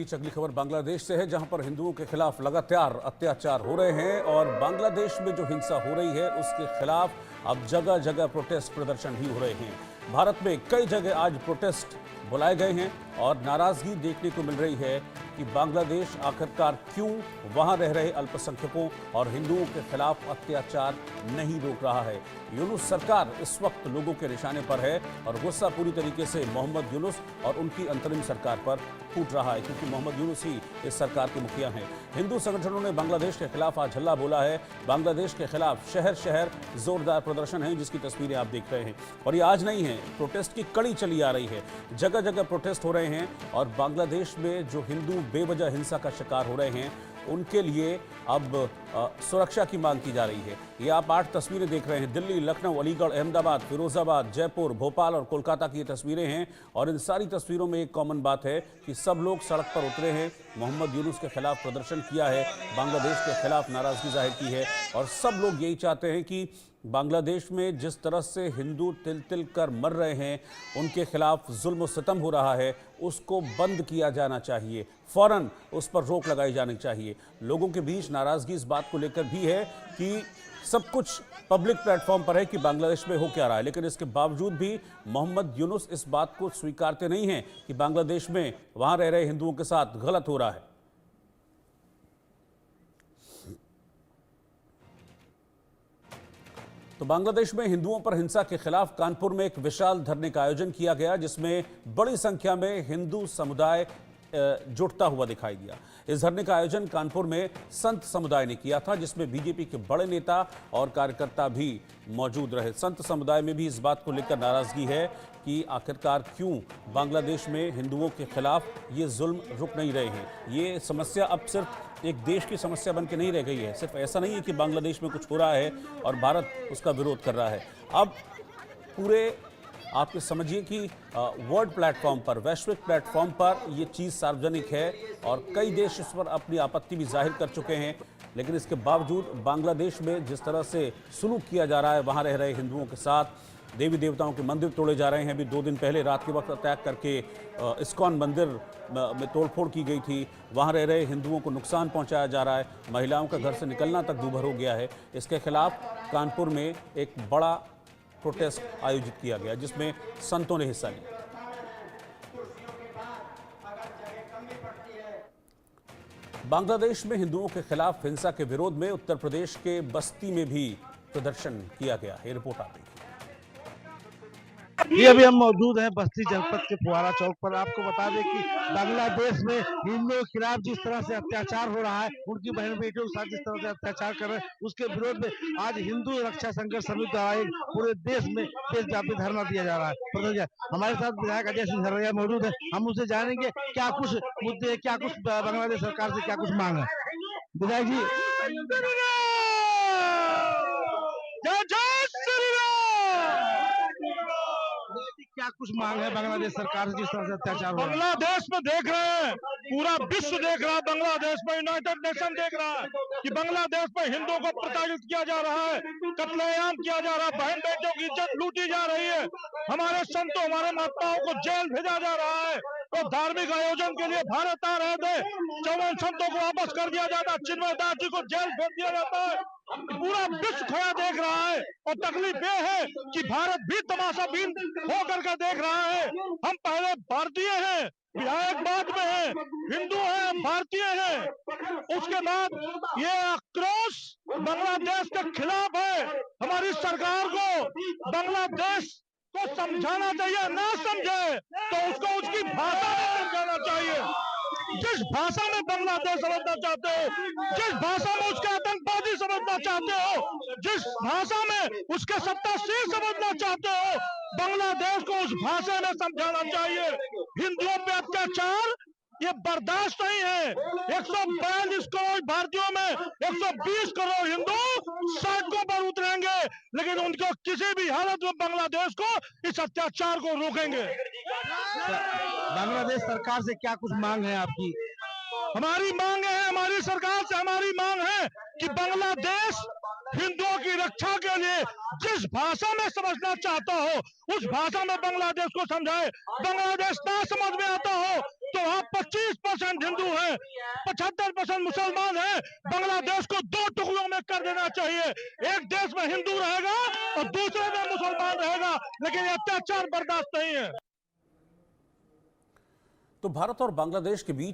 बीच अगली खबर बांग्लादेश से है, जहां पर हिंदुओं के खिलाफ लगातार अत्याचार हो रहे हैं और बांग्लादेश में जो हिंसा हो रही है उसके खिलाफ अब जगह जगह प्रोटेस्ट प्रदर्शन भी हो रहे हैं। भारत में कई जगह आज प्रोटेस्ट बुलाए गए हैं और नाराजगी देखने को मिल रही है कि बांग्लादेश आखिरकार क्यों वहां रह रहे अल्पसंख्यकों और हिंदुओं के खिलाफ अत्याचार नहीं रोक रहा है। यूनुस सरकार इस वक्त लोगों के निशाने पर है और गुस्सा पूरी तरीके से मोहम्मद यूनुस और उनकी अंतरिम सरकार पर फूट रहा है, क्योंकि मोहम्मद यूनुस ही इस सरकार के मुखिया हैं। हिंदू संगठनों ने बांग्लादेश के खिलाफ आज हल्ला बोला है। बांग्लादेश के खिलाफ शहर शहर जोरदार प्रदर्शन है, जिसकी तस्वीरें आप देख रहे हैं। और ये आज नहीं है, प्रोटेस्ट की कड़ी चली आ रही है। जगह जगह प्रोटेस्ट हो रहे हैं और बांग्लादेश में जो हिंदू बेवजह हिंसा का शिकार हो रहे हैं उनके लिए अब सुरक्षा की मांग की जा रही है। ये आप 8 तस्वीरें देख रहे हैं। दिल्ली, लखनऊ, अलीगढ़, अहमदाबाद, फिरोजाबाद, जयपुर, भोपाल और कोलकाता की ये तस्वीरें हैं और इन सारी तस्वीरों में एक कॉमन बात है कि सब लोग सड़क पर उतरे हैं, मोहम्मद यूनुस के खिलाफ प्रदर्शन किया है, बांग्लादेश के खिलाफ नाराजगी जाहिर की है और सब लोग यही चाहते हैं कि बांग्लादेश में जिस तरह से हिंदू तिल तिल कर मर रहे हैं, उनके खिलाफ जुल्म सितम हो रहा है, उसको बंद किया जाना चाहिए, फौरन उस पर रोक लगाई जानी चाहिए। लोगों के बीच नाराजगी इस बात को लेकर भी है कि सब कुछ पब्लिक प्लेटफॉर्म पर है कि बांग्लादेश में हो क्या रहा है, लेकिन इसके बावजूद भी मोहम्मद यूनुस इस बात को स्वीकारते नहीं हैं कि बांग्लादेश में वहां रह रहे हिंदुओं के साथ गलत हो रहा है। तो बांग्लादेश में हिंदुओं पर हिंसा के खिलाफ कानपुर में एक विशाल धरने का आयोजन किया गया, जिसमें बड़ी संख्या में हिंदू समुदाय जुटता हुआ दिखाई दिया। इस धरने का आयोजन कानपुर में संत समुदाय ने किया था, जिसमें बीजेपी के बड़े नेता और कार्यकर्ता भी मौजूद रहे। संत समुदाय में भी इस बात को लेकर नाराजगी है कि आखिरकार क्यों बांग्लादेश में हिंदुओं के खिलाफ ये जुल्म रुक नहीं रहे हैं। ये समस्या अब सिर्फ एक देश की समस्या बन के नहीं रह गई है। सिर्फ ऐसा नहीं है कि बांग्लादेश में कुछ हो रहा है और भारत उसका विरोध कर रहा है। अब पूरे आप ये समझिए कि वर्ल्ड प्लेटफॉर्म पर, वैश्विक प्लेटफॉर्म पर ये चीज़ सार्वजनिक है और कई देश इस पर अपनी आपत्ति भी जाहिर कर चुके हैं। लेकिन इसके बावजूद बांग्लादेश में जिस तरह से सुलूक किया जा रहा है वहाँ रह रहे हिंदुओं के साथ, देवी देवताओं के मंदिर तोड़े जा रहे हैं। अभी 2 दिन पहले रात के वक्त अटैक करके इस्कॉन मंदिर में तोड़फोड़ की गई थी। वहाँ रह रहे हिंदुओं को नुकसान पहुँचाया जा रहा है। महिलाओं का घर से निकलना तक दूभर हो गया है। इसके खिलाफ कानपुर में एक बड़ा प्रोटेस्ट आयोजित किया गया, जिसमें संतों ने हिस्सा लिया। बांग्लादेश में हिंदुओं के खिलाफ हिंसा के विरोध में उत्तर प्रदेश के बस्ती में भी प्रदर्शन किया गया। ये रिपोर्ट आती है। ये अभी हम मौजूद हैं बस्ती जनपद के फुहारा चौक पर। आपको बता दें कि बांग्लादेश में हिंदुओं के खिलाफ जिस तरह से अत्याचार हो रहा है, उनकी बहन बेटियों के साथ जिस तरह से अत्याचार कर रहे हैं, उसके विरोध में आज हिंदू रक्षा संघर्ष समिति द्वारा एक पूरे देश में देशव्यापी धरना दिया जा रहा है। हमारे साथ विधायक अजय सिंह झररिया मौजूद है। हम उससे जानेंगे क्या कुछ मुद्दे, क्या कुछ बांग्लादेश सरकार से क्या कुछ मांग है। विधायक जी, क्या कुछ मांग है बांग्लादेश सरकार से जिस तरह से अत्याचार हो रहा है? बांग्लादेश में देख रहे हैं, पूरा विश्व देख रहा है, बांग्लादेश में यूनाइटेड नेशन देख रहा है कि बांग्लादेश में हिंदुओं को प्रताड़ित किया जा रहा है, कत्लेआम किया जा रहा है, बहन बेटियों की इज्जत लूटी जा रही है, हमारे संतों, हमारे महात्माओं को जेल भेजा जा रहा है। तो धार्मिक आयोजन के लिए भारत आ रहे थे, 54 संतों को वापस कर दिया जाता, चिन्मय दास जी को जेल भेज दिया जाता है। पूरा विश्व खड़ा देख रहा है और तकलीफ ये है कि भारत भी तमाशाबीन होकर के देख रहा है। हम पहले भारतीय हैं, विधायक बाद में है, हिंदू हैं, भारतीय हैं। उसके बाद ये आक्रोश बांग्लादेश के खिलाफ है। हमारी सरकार को बांग्लादेश को समझाना चाहिए, ना समझे तो उसको उसकी भाषा में समझाना चाहिए। जिस भाषा में बांग्लादेश समझना चाहते हो, जिस भाषा में उसके आतंकवादी समझना चाहते हो, जिस भाषा में उसके सत्तासीन समझना चाहते हो, बांग्लादेश को उस भाषा में समझाना चाहिए। हिंदुओं पे अत्याचार ये बर्दाश्त नहीं है। 142 करोड़ भारतीयों में 120 करोड़ हिंदू सड़कों पर उतरेंगे, लेकिन उनको किसी भी हालत में बांग्लादेश को इस अत्याचार को रोकेंगे। बांग्लादेश सरकार से क्या कुछ मांग है आपकी? हमारी मांग है, हमारी सरकार से हमारी मांग है कि बांग्लादेश हिंदुओं की रक्षा के लिए जिस भाषा में समझना चाहता हो, उस भाषा में बांग्लादेश को समझाए। बांग्लादेश ना समझ में आता हो तो वहाँ 25% हिंदू है, 75% मुसलमान है। बांग्लादेश को दो टुकड़ों में कर देना चाहिए। एक देश में हिंदू रहेगा और दूसरे में मुसलमान रहेगा, लेकिन ये अत्याचार बर्दाश्त नहीं है। तो भारत और बांग्लादेश के बीच